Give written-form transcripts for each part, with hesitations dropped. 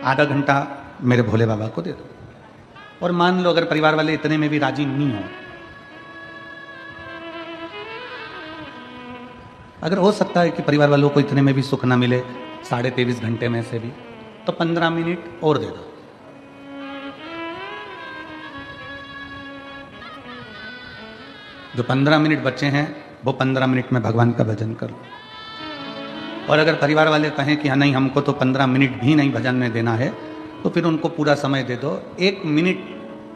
आधा घंटा मेरे भोले बाबा को दे दो। और मान लो अगर परिवार वाले इतने में भी राजी नहीं हो, अगर हो सकता है कि परिवार वालों को इतने में भी सुख ना मिले 23.5 घंटे में से भी, तो 15 मिनट और दे दो। जो 15 मिनट बचे हैं वो 15 मिनट में भगवान का भजन करो। और अगर परिवार वाले कहें कि हाँ नहीं हमको तो 15 मिनट भी नहीं भजन में देना है, तो फिर उनको पूरा समय दे दो। 1 मिनट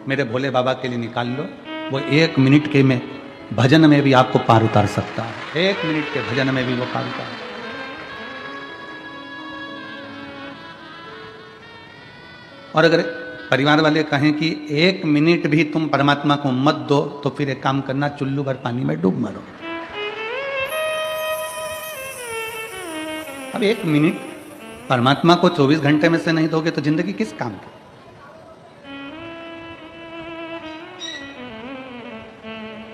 मेरे भोले बाबा के लिए निकाल लो, वो 1 मिनट के में भजन में भी आपको पार उतार सकता है। 1 मिनट के भजन में भी वो पार उतार। और अगर परिवार वाले कहें कि 1 मिनट भी तुम परमात्मा को मत दो, तो फिर एक काम करना, चुल्लू भर पानी में डूब मरो। अब 1 मिनट परमात्मा को 24 घंटे में से नहीं दोगे तो जिंदगी किस काम की?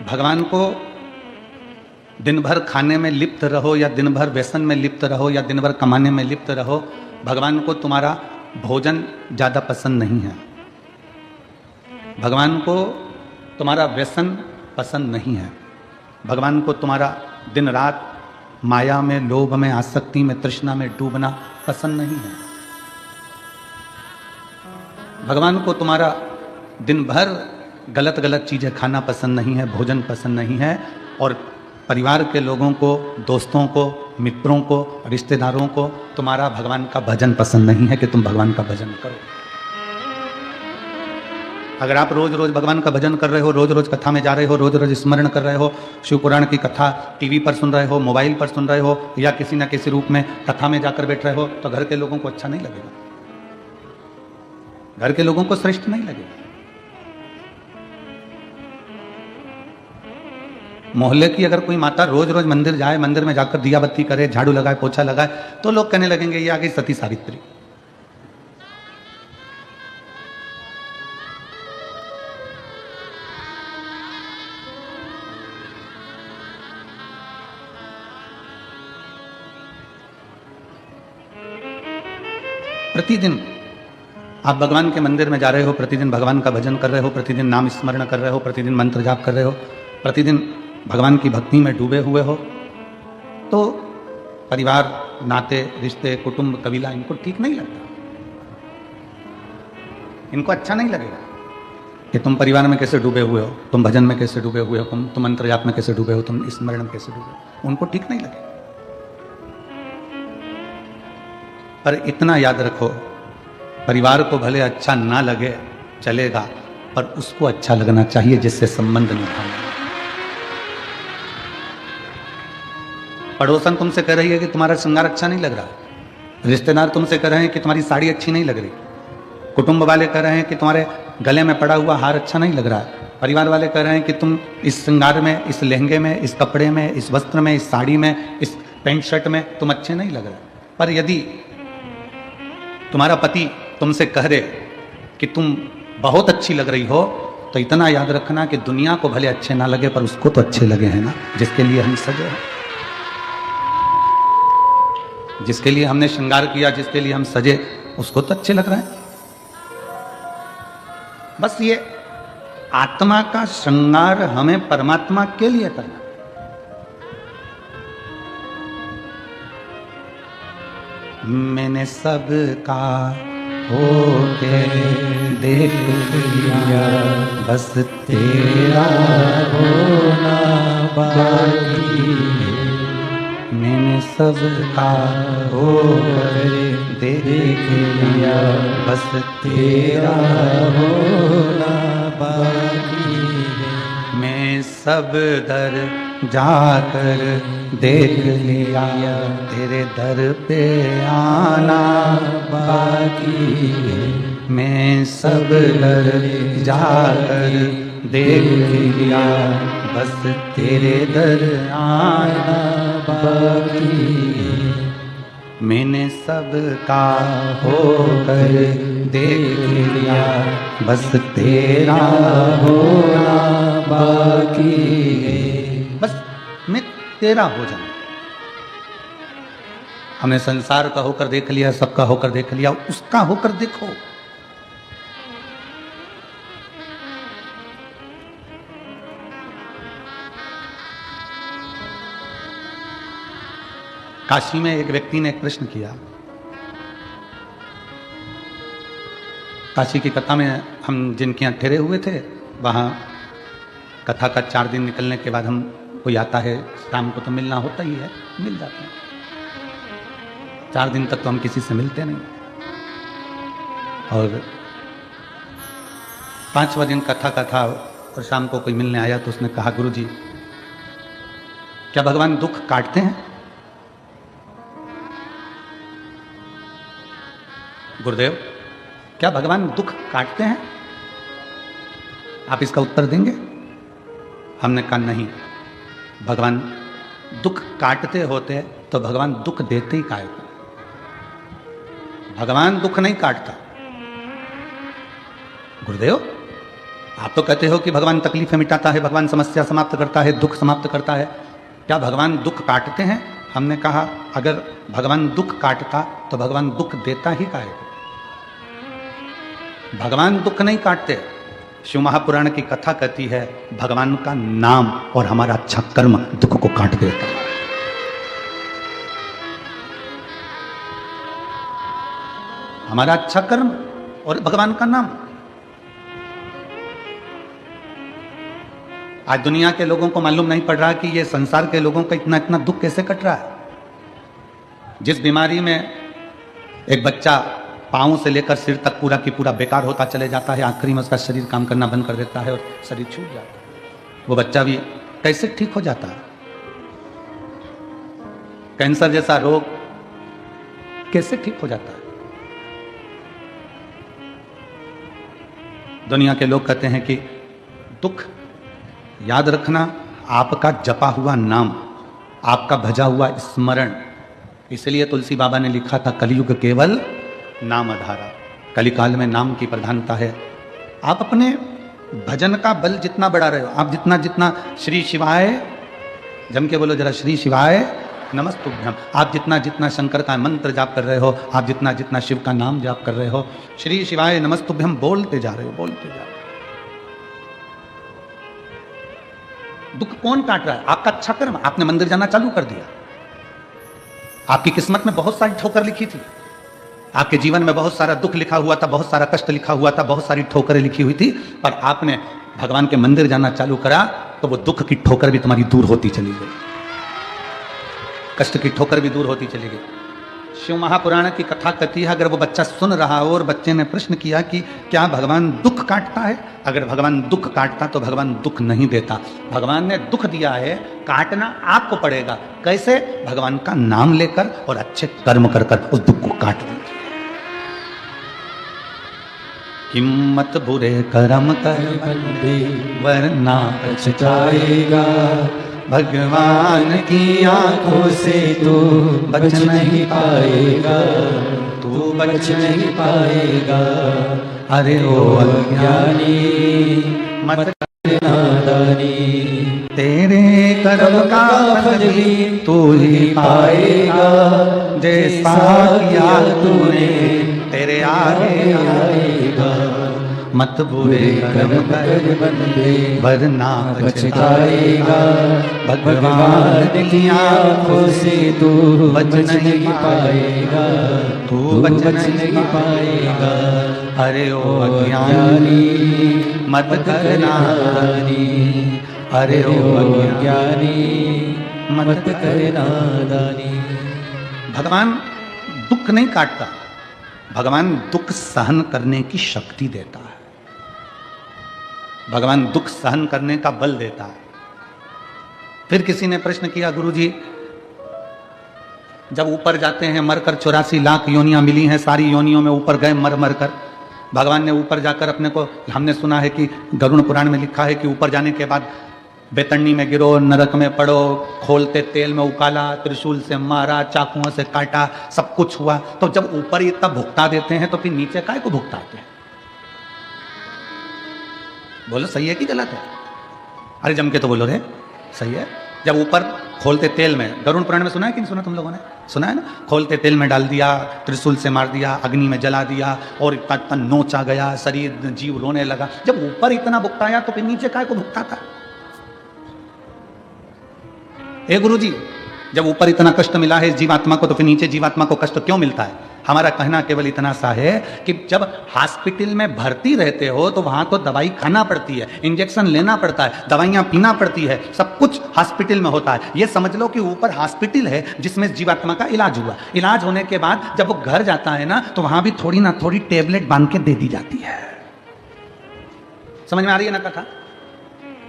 भगवान को दिन भर खाने में लिप्त रहो या दिन भर व्यसन में लिप्त रहो या दिन भर कमाने में लिप्त रहो, भगवान को तुम्हारा भोजन ज्यादा पसंद नहीं है। भगवान को तुम्हारा व्यसन पसंद नहीं है। भगवान को तुम्हारा दिन रात माया में, लोभ में, आसक्ति में, तृष्णा में डूबना पसंद नहीं है। भगवान को तुम्हारा दिन भर गलत गलत चीजें खाना पसंद नहीं है, भोजन पसंद नहीं है। और परिवार के लोगों को, दोस्तों को, मित्रों को, रिश्तेदारों को तुम्हारा भगवान का भजन पसंद नहीं है कि तुम भगवान का भजन करो। अगर आप रोज रोज भगवान का भजन कर रहे हो, रोज रोज कथा में जा रहे हो, रोज रोज स्मरण कर रहे हो, शिव पुराण की कथा टीवी पर सुन रहे हो, मोबाइल पर सुन रहे हो, या किसी न किसी रूप में कथा में जाकर बैठ रहे हो, तो घर के लोगों को अच्छा नहीं लगेगा, घर के लोगों को श्रेष्ठ नहीं लगेगा। मोहल्ले की अगर कोई माता रोज रोज मंदिर जाए, मंदिर में जाकर दिया बत्ती करे, झाड़ू लगाए, पोछा लगाए, तो लोग कहने लगेंगे ये आ गई सती सावित्री। प्रतिदिन आप भगवान के मंदिर में जा रहे हो, प्रतिदिन भगवान का भजन कर रहे हो, प्रतिदिन नाम स्मरण कर रहे हो, प्रतिदिन मंत्र जाप कर रहे हो, प्रतिदिन भगवान की भक्ति में डूबे हुए हो, तो परिवार, नाते, रिश्ते, कुटुंब, कबीला इनको ठीक नहीं लगता। इनको अच्छा नहीं लगेगा कि तुम परिवार में कैसे डूबे हुए हो, तुम भजन में कैसे डूबे हुए हो, तुम मंत्र जाप में कैसे डूबे हो, तुम स्मरण में कैसे डूबे हो, उनको ठीक नहीं लगेगा। पर इतना याद रखो, परिवार को भले अच्छा ना लगे चलेगा, पर उसको अच्छा लगना चाहिए जिससे संबंध निभाना। पड़ोसन तुमसे कह रही है कि तुम्हारा श्रृंगार अच्छा नहीं लग रहा, रिश्तेदार तुमसे कह रहे हैं कि तुम्हारी साड़ी अच्छी नहीं लग रही, कुटुंब वाले कह रहे हैं कि तुम्हारे गले में पड़ा हुआ हार अच्छा नहीं लग रहा है, परिवार वाले कह रहे हैं कि तुम इस श्रृंगार में, इस लहंगे में, इस कपड़े में, इस वस्त्र में, इस साड़ी में, इस पैंट शर्ट में तुम अच्छे नहीं लग रहे। पर यदि तुम्हारा पति तुमसे कह दे कि तुम बहुत अच्छी लग रही हो, तो इतना याद रखना कि दुनिया को भले अच्छे ना लगे, पर उसको तो अच्छे लगे हैं ना, जिसके लिए हम सजे हैं, जिसके लिए हमने श्रृंगार किया, जिसके लिए हम सजे, उसको तो अच्छे लग रहे हैं। बस ये आत्मा का श्रृंगार हमें परमात्मा के लिए करना। मैंने सबका होके देख लिया, बस तेरा होना बाकी है। मैंने सबका होकर देख लिया, बस तेरा होना बाकी है। मैं सब दर जाकर देख लिया, तेरे दर पे आना बाकी है। मैं सब दर जाकर देख लिया, बस तेरे दर आना बाकी है। मैंने सबका होकर देख लिया, बस तेरा होना बाकी है। बस मैं तेरा हो जाऊं। हमने संसार का होकर देख लिया, सबका होकर देख लिया, उसका होकर देखो। काशी में एक व्यक्ति ने एक प्रश्न किया। काशी की कथा में हम जिनके यहाँ ठहरे हुए थे, वहाँ कथा का 4 दिन निकलने के बाद हम कोई आता है, शाम को तो मिलना होता ही है, मिल जाते हैं। 4 दिन तक तो हम किसी से मिलते नहीं। और 5वां दिन कथा का था और शाम को कोई मिलने आया तो उसने कहा, गुरु जी क्या भगवान दुख काटते हैं? गुरुदेव क्या भगवान दुख काटते हैं? आप इसका उत्तर देंगे? हमने कहा नहीं, भगवान दुख काटते होते तो भगवान दुख देते ही काहे को? भगवान दुख नहीं काटता। गुरुदेव आप तो कहते हो कि भगवान तकलीफें मिटाता है, भगवान समस्या समाप्त करता है, दुख समाप्त करता है, क्या भगवान दुख काटते हैं? हमने कहा अगर भगवान दुख काटता तो भगवान दुख देता ही काहे को? भगवान दुख नहीं काटते। शिव महापुराण की कथा कहती है भगवान का नाम और हमारा अच्छा कर्म दुख को काट देता है। हमारा अच्छा कर्म और भगवान का नाम। आज दुनिया के लोगों को मालूम नहीं पड़ रहा कि ये संसार के लोगों का इतना इतना दुख कैसे कट रहा है। जिस बीमारी में एक बच्चा पांव से लेकर सिर तक पूरा की पूरा बेकार होता चले जाता है, आखिरी में उसका शरीर काम करना बंद कर देता है और शरीर छूट जाता है, वो बच्चा भी कैसे ठीक हो जाता है। कैंसर जैसा रोग कैसे ठीक हो जाता है। दुनिया के लोग कहते हैं कि दुख याद रखना आपका जपा हुआ नाम, आपका भजा हुआ स्मरण। इसलिए तुलसी बाबा ने लिखा था कलयुग केवल नाम आधारा। कलिकाल में नाम की प्रधानता है। आप अपने भजन का बल जितना बढ़ा रहे हो, आप जितना जितना श्री शिवाय, जम के बोलो जरा, श्री शिवाय नमस्तुभ्यम, आप जितना जितना शंकर का मंत्र जाप कर रहे हो, आप जितना जितना शिव का नाम जाप कर रहे हो, श्री शिवाय नमस्तुभ्यम बोलते जा रहे हो, बोलते जा रहे हो। दुख कौन काट रहा है? आपका अच्छा कर्म। आपने मंदिर जाना चालू कर दिया, आपकी किस्मत में बहुत सारी ठोकर लिखी थी, आपके जीवन में बहुत सारा दुख लिखा हुआ था, बहुत सारा कष्ट लिखा हुआ था, बहुत सारी ठोकरें लिखी हुई थी, पर आपने भगवान के मंदिर जाना चालू करा तो वो दुख की ठोकर भी तुम्हारी दूर होती चली गई, कष्ट की ठोकर भी दूर होती चली गई। शिव महापुराण की कथा कहती है अगर वो बच्चा सुन रहा हो और बच्चे ने प्रश्न किया कि क्या भगवान दुख काटता है? अगर भगवान दुख काटता तो भगवान दुख नहीं देता। भगवान ने दुख दिया है, काटना आपको पड़ेगा। कैसे? भगवान का नाम लेकर और अच्छे कर्म कर कर उस दुख को काट दीजिए। हिम्मत बुरे कर्म कर बंदे वरना पछताएगा, भगवान की आंखों से तू बच नहीं पाएगा, तू बच नहीं पाएगा। अरे ओ अज्ञानी मत कर नादानी, तेरे कर्म का फल भी तू ही पाएगा, जैसा किया तूने तेरे आगे आएगा। मत बुरे कर्म कर बंदे वरना पछताएगा, भगवान की आंखों से तू बच नहीं पाएगा, तू बच नहीं पाएगा। अरे ओ अज्ञानी मत कर नादानी, अरे ओ अज्ञानी मत कर नादानी। भगवान दुख नहीं काटता, भगवान दुख सहन करने की शक्ति देता है, भगवान दुख सहन करने का बल देता है। फिर किसी ने प्रश्न किया, गुरुजी जब ऊपर जाते हैं मरकर 84 लाख योनियां मिली हैं, सारी योनियों में ऊपर गए मर मर कर, भगवान ने ऊपर जाकर अपने को, हमने सुना है कि गरुड़ पुराण में लिखा है कि ऊपर जाने के बाद बेतन्नी में गिरो, नरक में पड़ो, खोलते तेल में उकाला, त्रिशूल से मारा, चाकुओं से काटा, सब कुछ हुआ। तो जब ऊपर ही इतना भुगता देते हैं तो फिर नीचे काय को भुगताते हैं? बोलो सही है कि गलत है? अरे जम के तो बोलो रे, सही है। जब ऊपर खोलते तेल में, गरुड़ पुराण में सुना है कि नहीं सुना तुम लोगों ने? सुना है ना? खोलते तेल में डाल दिया, त्रिशूल से मार दिया, अग्नि में जला दिया और इतना नोच आ गया, शरीर जीव रोने लगा। जब ऊपर इतना भुगताया तो फिर नीचे काय को भुगताता? ए गुरुजी, जब ऊपर इतना कष्ट मिला है जीवात्मा को तो फिर नीचे जीवात्मा को कष्ट क्यों मिलता है? हमारा कहना केवल इतना सा है कि जब हॉस्पिटल में भर्ती रहते हो तो वहां तो दवाई खाना पड़ती है, इंजेक्शन लेना पड़ता है, दवाइयां पीना पड़ती है, सब कुछ हॉस्पिटल में होता है। ये समझ लो कि ऊपर हॉस्पिटल है जिसमें जीवात्मा का इलाज हुआ। इलाज होने के बाद जब वो घर जाता है ना तो वहां भी थोड़ी ना थोड़ी टेबलेट बांध के दे दी जाती है। समझ में आ रही है ना कथा?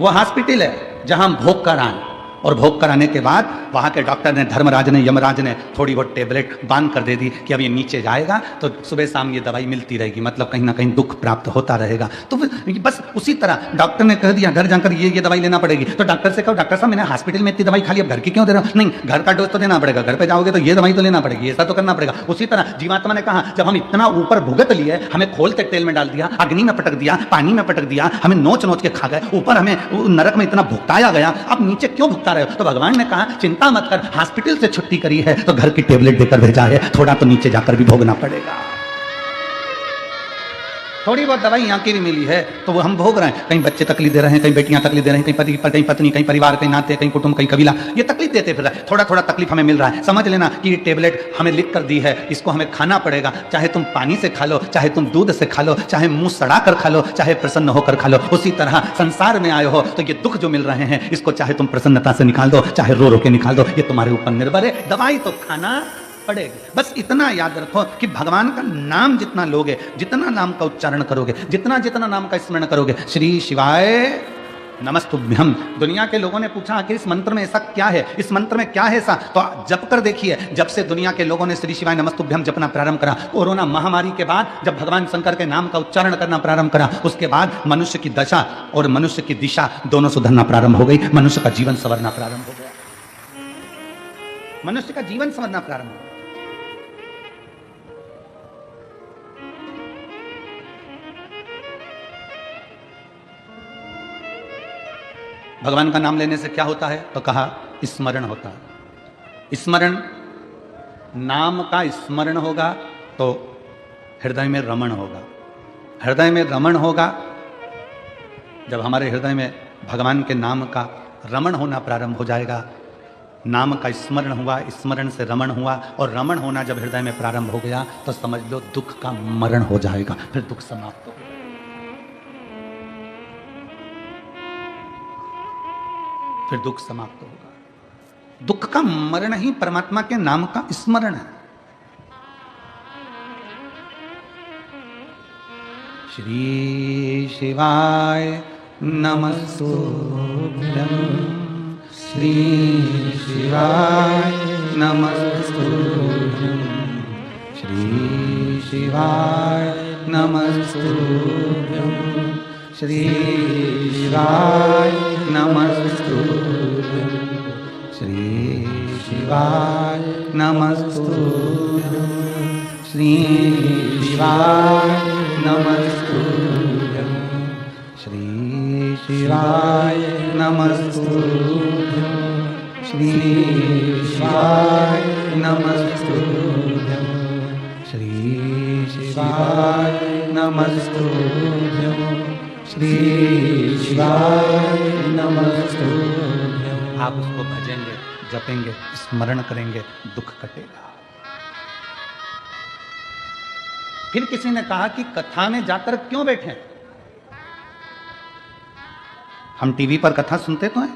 वो हॉस्पिटल है जहां हम भोग कर आए और भोग कराने के बाद वहां के डॉक्टर ने, धर्मराज ने, यमराज ने थोड़ी बहुत टेबलेट बांध कर दे दी कि अब ये नीचे जाएगा तो सुबह शाम ये दवाई मिलती रहेगी, मतलब कहीं ना कहीं दुख प्राप्त होता रहेगा। तो बस उसी तरह डॉक्टर ने कह दिया घर जाकर ये दवाई लेना पड़ेगी, तो डॉक्टर से कहो डॉक्टर साहब मैंने हॉस्पिटल में इतनी दवाई खा ली, अब घर की क्यों दे रहा हूँ? नहीं, घर का डोज तो देना पड़ेगा, घर पे जाओगे तो ये दवाई तो लेना पड़ेगी, ऐसा तो करना पड़ेगा। उसी तरह जीवात्मा ने कहा जब हम इतना ऊपर भुगत लिए, हमें खोलते तेल में डाल दिया, अग्नि में पटक दिया, पानी में पटक दिया, हमें नोच नोच के खा गए, ऊपर हमें नरक में इतना भुगताया गया, अब नीचे क्यों भुगता रहे हो? तो भगवान ने कहा चिंता मत कर, हॉस्पिटल से छुट्टी करी है तो घर की टेबलेट देकर भेजा है, थोड़ा तो नीचे जाकर भी भोगना पड़ेगा। थोड़ी बहुत दवाई यहाँ की भी मिली है तो वो हम भोग रहे हैं। कहीं बच्चे तकलीफ दे रहे हैं, कहीं बेटियां तकलीफ दे रही हैं, कहीं पति, कहीं पत्नी, कहीं परिवार, कहीं नाते, कहीं कुटुंब, कहीं कबीला, ये तकलीफ देते फिर रहे। थोड़ा थोड़ा तकलीफ हमें मिल रहा है। समझ लेना कि ये टेबलेट हमें लिख कर दी है, इसको हमें खाना पड़ेगा, चाहे तुम पानी से खा लो, चाहे तुम दूध से खा लो, चाहे मुंह सड़ा कर खा लो, चाहे प्रसन्न होकर खा लो। उसी तरह संसार में आए हो तो ये दुख जो मिल रहे हैं इसको चाहे तुम प्रसन्नता से निकाल दो, चाहे रो रो के निकाल दो, ये तुम्हारे ऊपर निर्भर है। दवाई तो खाना पड़ेगी। बस इतना याद रखो कि भगवान का नाम जितना लोगे, जितना नाम का उच्चारण करोगे, जितना जितना नाम का स्मरण करोगे, श्री शिवाय नमस्तुभ्यम। दुनिया के लोगों ने पूछा कि इस मंत्र में ऐसा क्या है, इस मंत्र में क्या है ऐसा, तो जप कर देखिए। जब से दुनिया के लोगों ने श्री शिवाय नमस्तुभ्यम जपना प्रारंभ करा, कोरोना महामारी के बाद जब भगवान शंकर के नाम का उच्चारण करना प्रारंभ करा, उसके बाद मनुष्य की दशा और मनुष्य की दिशा दोनों सुधरना प्रारंभ हो गई। मनुष्य का जीवन संवरना प्रारंभ हो गया, मनुष्य का जीवन संवरना प्रारंभ हो गया। भगवान का नाम लेने से क्या होता है? तो कहा स्मरण होता है। स्मरण, नाम का स्मरण होगा तो हृदय में रमण होगा। हृदय में रमण होगा जब हमारे हृदय में भगवान के नाम का रमण होना प्रारंभ हो जाएगा। नाम का स्मरण हुआ, स्मरण से रमण हुआ, और रमण होना जब हृदय में प्रारंभ हो गया तो समझ लो दुख का मरण हो जाएगा, फिर दुख समाप्त हो गया। फिर दुख समाप्त होगा। दुख का मरण ही परमात्मा के नाम का स्मरण है। श्री शिवाय नमस्तुभ्यं, श्री शिवाय नमस्तुभ्यं, श्री शिवाय नमस्तुभ्यं, श्री शिवाय नमस्तुभ्यं, श्री शिवाय नमस्तुभ्यं, श्री शिवाय नमस्तुभ्यं, श्री शिवाय नमस्तुभ्यं, श्री शिवाय नमस्तुभ्यं, श्री शिवाय नमस्तुभ्यं, श्री शिवाय नमस्तुभ्यं। आप उसको भजेंगे, जपेंगे, स्मरण करेंगे, दुख कटेगा। फिर किसी ने कहा कि कथा में जाकर क्यों बैठे? हम टीवी पर कथा सुनते तो हैं,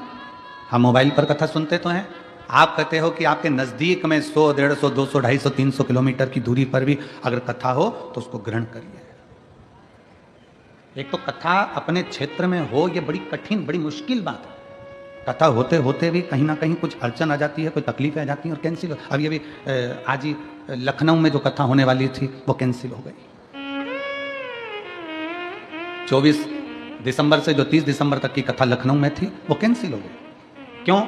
हम मोबाइल पर कथा सुनते तो हैं। आप कहते हो कि आपके नजदीक में 100, 150, 200, 250, 300 किलोमीटर की दूरी पर भी अगर कथा हो तो उसको ग्रहण करिए। एक तो कथा अपने क्षेत्र में हो, ये बड़ी कठिन, बड़ी मुश्किल बात है। कथा होते होते भी कहीं ना कहीं कुछ अड़चन आ जाती है, कोई तकलीफ आ जाती है और कैंसिल हो। अब ये भी आज ही लखनऊ में जो कथा होने वाली थी वो कैंसिल हो गई। 24 दिसंबर से जो 30 दिसंबर तक की कथा लखनऊ में थी वो कैंसिल हो गई। क्यों?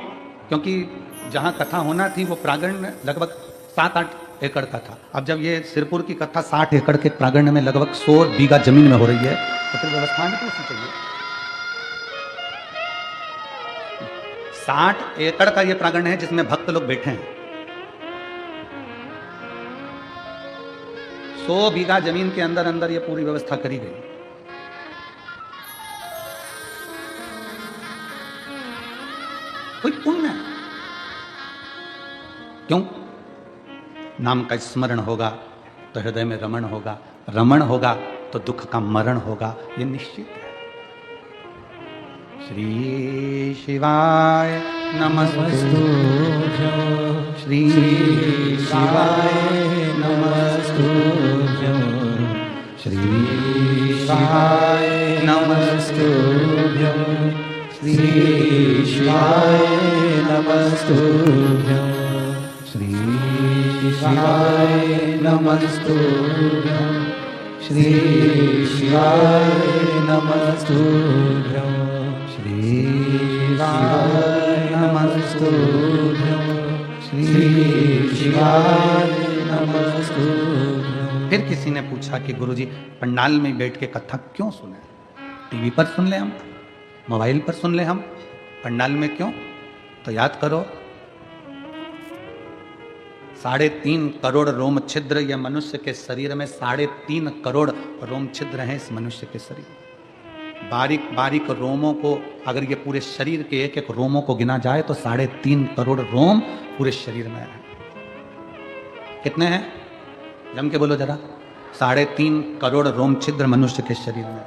क्योंकि जहां कथा होना थी वो प्रांगण लगभग 7-8 एकड़ का था। अब जब ये सिरपुर की कथा 60 एकड़ के प्रांगण में लगभग 100 बीघा जमीन में हो रही है तो फिर व्यवस्था में कैसी चाहिए? 60 एकड़ का ये प्रांगण है जिसमें भक्त लोग बैठे हैं। 100 बीघा जमीन के अंदर अंदर ये पूरी व्यवस्था करी गई। कोई पुण्य है। क्यों? नाम का स्मरण होगा तो हृदय में रमण होगा, रमण होगा तो दुख का मरण होगा, ये निश्चित है। श्री शिवाय नमस्तुभ्यं, श्री शिवाय नमस्तुभ्यं, श्री शिवाय नमस्तुभ्यं, श्री शिवाय नमस्तुभ्यं, श्री शिवाय नमस्तुभ्यं, श्री शिवाय नमस्तुभ्यं, श्री शिवाय नमस्तुभ्यं, श्री शिवाय नमस्तुभ्यं। फिर किसी ने पूछा कि गुरुजी पंडाल में बैठ के कथा क्यों सुने? टीवी पर सुन ले हम, मोबाइल पर सुन ले हम, पंडाल में क्यों? तो याद करो 3.5 करोड़ रोम छिद्र या मनुष्य के शरीर में 3.5 करोड़ रोम छिद्र हैं इस मनुष्य के शरीर में। बारीक बारीक रोमों को अगर ये पूरे शरीर के एक एक रोमों को गिना जाए तो 3.5 करोड़ रोम पूरे शरीर में है। कितने हैं? जम के बोलो जरा। 3.5 करोड़ रोम छिद्र मनुष्य के शरीर में।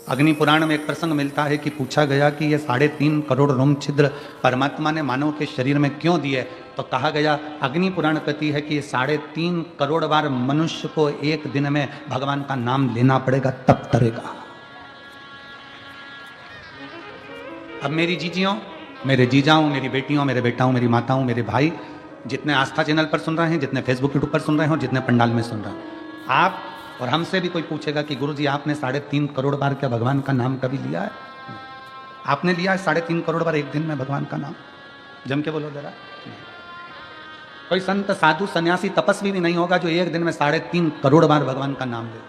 अग्नि पुराण में एक प्रसंग मिलता है कि पूछा गया कि ये 3.5 करोड़ रोम छिद्र परमात्मा ने मानव के शरीर में क्यों दिए? तो कहा गया, अग्नि पुराण कहती है कि 3.5 करोड़ बार मनुष्य को एक दिन में भगवान का नाम लेना पड़ेगा तब तरेगा। अब मेरी जीजियों, मेरे जीजाओं, मेरी बेटियों, मेरे बेटाओं, मेरी माताओं, मेरे भाई, जितने आस्था चैनल पर सुन रहे हैं, जितने फेसबुक यूट्यूब पर सुन रहे हो, जितने पंडाल में सुन रहे हैं, आप और हमसे भी कोई पूछेगा कि गुरुजी आपने 3.5 करोड़ बार क्या भगवान का नाम कभी लिया है? आपने लिया है 3.5 करोड़ बार एक दिन में भगवान का नाम? जम के बोलो जरा। कोई संत साधु सन्यासी तपस्वी भी नहीं होगा जो एक दिन में 3.5 करोड़ बार भगवान का नाम ले।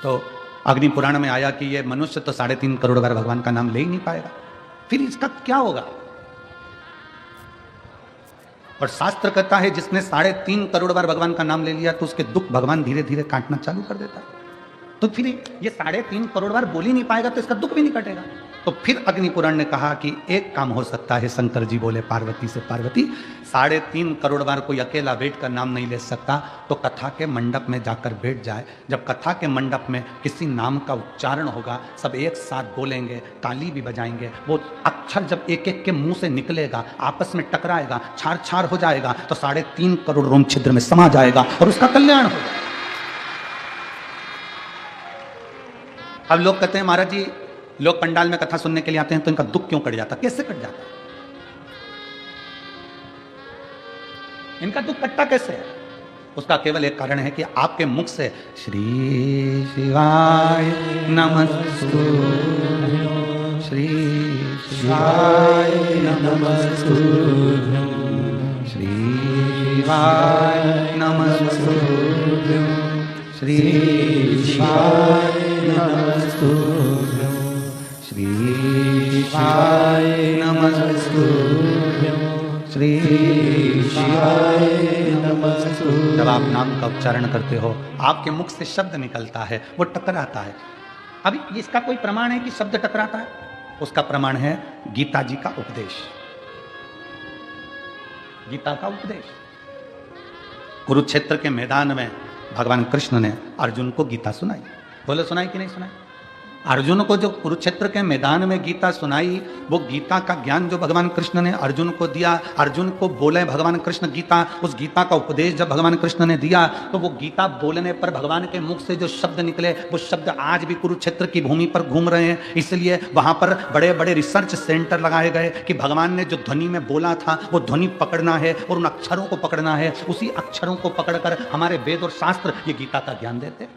तो अग्नि पुराण में आया कि ये मनुष्य तो 3.5 करोड़ बार भगवान का नाम ले ही नहीं पाएगा, फिर इसका क्या होगा? और शास्त्र कहता है जिसने 3.5 करोड़ बार भगवान का नाम ले लिया तो उसके दुख भगवान धीरे धीरे काटना चालू कर देता है। तो फिर ये 3.5 करोड़ बार बोल ही नहीं पाएगा तो इसका दुख भी नहीं कटेगा। तो फिर अग्नि पुराण ने कहा कि एक काम हो सकता है। शंकर जी बोले पार्वती से, पार्वती 3.5 करोड़ बार कोई अकेला बैठ कर नाम नहीं ले सकता, तो कथा के मंडप में जाकर बैठ जाए। जब कथा के मंडप में किसी नाम का उच्चारण होगा, सब एक साथ बोलेंगे, ताली भी बजाएंगे, वो अक्षर जब एक एक के मुंह से निकलेगा, आपस में टकराएगा, छार छार हो जाएगा, तो 3.5 करोड़ रोम छिद्र में समा जाएगा और उसका कल्याण होगा। अब लोग कहते हैं महाराज जी, लोग पंडाल में कथा सुनने के लिए आते हैं तो इनका दुख क्यों कट जाता? कैसे कट जाता? इनका दुख कटता कैसे है? उसका केवल एक कारण है कि आपके मुख से श्री शिवाय नमस्तुभ्यं, श्री शिवाय नमस्तुभ्यं, श्री शिवाय नमस्तुभ्यं, श्री शिवाय नमस्तुभ्यं, श्री शिवाय नमस्तुभ्यं, श्री शिवाय नमस्तुभ्यं। जब आप नाम का उच्चारण करते हो, आपके मुख से शब्द निकलता है, वो टकराता है। अभी इसका कोई प्रमाण है कि शब्द टकराता है? उसका प्रमाण है गीता जी का उपदेश। गीता का उपदेश कुरुक्षेत्र के मैदान में भगवान कृष्ण ने अर्जुन को गीता सुनाई। बोले सुनाई कि नहीं सुनाई? अर्जुन को जो कुरुक्षेत्र के मैदान में गीता सुनाई, वो गीता का ज्ञान जो भगवान कृष्ण ने अर्जुन को दिया, अर्जुन को बोले भगवान कृष्ण गीता, उस गीता का उपदेश जब भगवान कृष्ण ने दिया, तो वो गीता बोलने पर भगवान के मुख से जो शब्द निकले, वो शब्द आज भी कुरुक्षेत्र की भूमि पर घूम रहे हैं। इसलिए वहां पर बड़े बड़े रिसर्च सेंटर लगाए गए कि भगवान ने जो ध्वनि में बोला था वो ध्वनि पकड़ना है और उन अक्षरों को पकड़ना है। उसी अक्षरों को पकड़कर हमारे वेद और शास्त्र ये गीता का ज्ञान देते।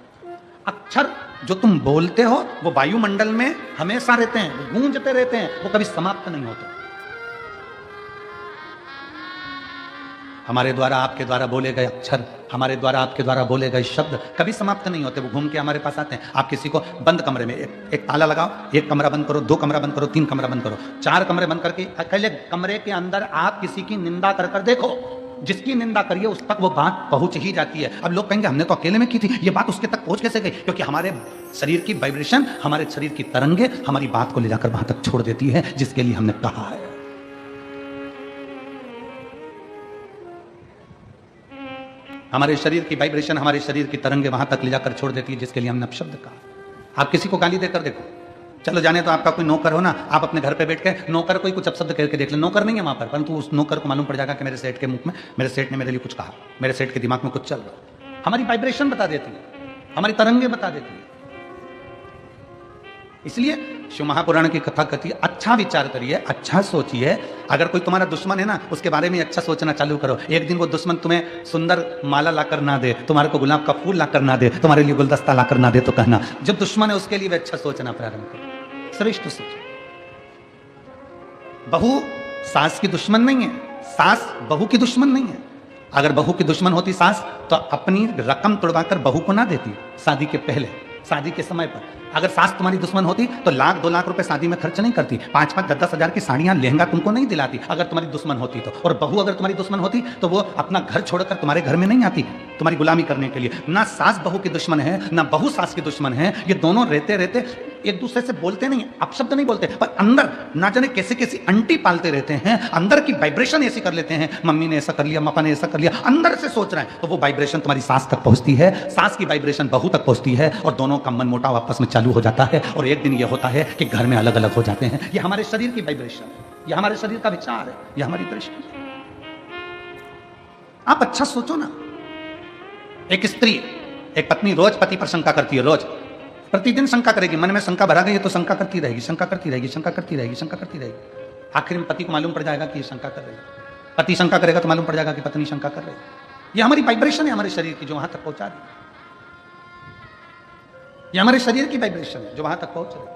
अक्षर जो तुम बोलते हो वो वायुमंडल में हमेशा रहते हैं, वो गूंजते रहते हैं, वो कभी समाप्त नहीं होते। हमारे द्वारा आपके द्वारा बोले गए अक्षर, हमारे द्वारा आपके द्वारा बोले गए शब्द कभी समाप्त नहीं होते। वो घूम के हमारे पास आते हैं। आप किसी को बंद कमरे में एक ताला लगाओ, एक कमरा बंद करो, 2 कमरा बंद करो, 3 कमरा बंद करो, 4 कमरे बंद करके अकेले कमरे के अंदर आप किसी की निंदा कर देखो, जिसकी निंदा करिए उस तक वो बात पहुंच ही जाती है। अब लोग कहेंगे हमने तो अकेले में की थी, ये बात उसके तक पहुंच कैसे गई? क्योंकि हमारे शरीर की वाइब्रेशन, हमारे शरीर की तरंगे हमारी बात को ले जाकर वहां तक छोड़ देती है जिसके लिए हमने कहा है। हमारे शरीर की वाइब्रेशन, हमारे शरीर की तरंगे वहां तक ले जाकर छोड़ देती है जिसके लिए हमने अपशब्द कहा। आप किसी को गाली देकर देखो, चलो जाने तो आपका कोई नौकर हो ना, आप अपने घर पे बैठ के नौकर कोई कुछ अपशब्द करके देख ले, नौकर नहीं है वहां पर, परंतु उस नौकर को मालूम पड़ जाएगा कि मेरे सेठ के मुख में, मेरे सेठ ने मेरे लिए कुछ कहा, मेरे सेठ के दिमाग में कुछ चल रहा। हमारी वाइब्रेशन बता देती है, हमारी तरंगे बता देती है। इसलिए शिव महापुराण की कथा कहती है अच्छा विचार करिए, अच्छा सोचिए। अगर कोई तुम्हारा दुश्मन है ना, उसके बारे में अच्छा सोचना चालू करो। एक दिन वो दुश्मन तुम्हें सुंदर माला लाकर ना दे, तुम्हारे को गुलाब का फूल लाकर ना दे, तुम्हारे लिए गुलदस्ता लाकर ना दे, तो कहना जो दुश्मन है उसके लिए भी अच्छा सोचना प्रारंभ करो, श्रेष्ठ सोचो। बहू सास की दुश्मन नहीं है, सास बहू की दुश्मन नहीं है। अगर बहू की दुश्मन होती सास तो अपनी रकम तोड़वाकर बहू को ना देती शादी के पहले, शादी के समय पर। अगर सास तुम्हारी दुश्मन होती तो 1-2 लाख रुपए शादी में खर्च नहीं करती, 5-5, 10-10 हजार की साड़ियां लहंगा तुमको नहीं दिलाती अगर तुम्हारी दुश्मन होती तो। और बहू अगर तुम्हारी दुश्मन होती तो वो अपना घर छोड़कर तुम्हारे घर में नहीं आती तुम्हारी गुलामी करने के लिए। ना सास बहू की दुश्मन है, ना बहू सास की दुश्मन है। ये दोनों रहते रहते एक दूसरे से बोलते नहीं, अपशब्द नहीं बोलते, पर अंदर ना जाने कैसे कैसी अंटी पालते रहते हैं, अंदर की वाइब्रेशन ऐसी कर लेते हैं। मम्मी ने ऐसा कर लिया, पापा ने ऐसा कर लिया, अंदर से सोच रहे हैं, तो वो वाइब्रेशन तुम्हारी सास तक पहुंचती है, सास की वाइब्रेशन बहू तक पहुंचती है, और दोनों का मन मुटाव आपस में चालू हो जाता है। और एक दिन ये होता है कि घर में अलग अलग हो जाते हैं। ये हमारे शरीर की वाइब्रेशन है, ये हमारे शरीर का विचार है, ये हमारी दृष्टि है। आप अच्छा सोचो ना। एक स्त्री, एक पत्नी रोज पति पर शंका करती है, रोज प्रतिदिन शंका करेगी, मन में शंका भरा गई है तो शंका करती रहेगी, शंका करती रहेगी, शंका करती रहेगी, शंका करती रहेगी। आखिर में पति को मालूम पड़ जाएगा कि ये शंका कर रही है। पति शंका करेगा तो मालूम पड़ जाएगा कि पत्नी शंका कर रही है। ये हमारी वाइब्रेशन है, हमारे शरीर की, जो वहां तक पहुंचा रही है। ये हमारे शरीर की वाइब्रेशन है जो वहां तक पहुंच रही है।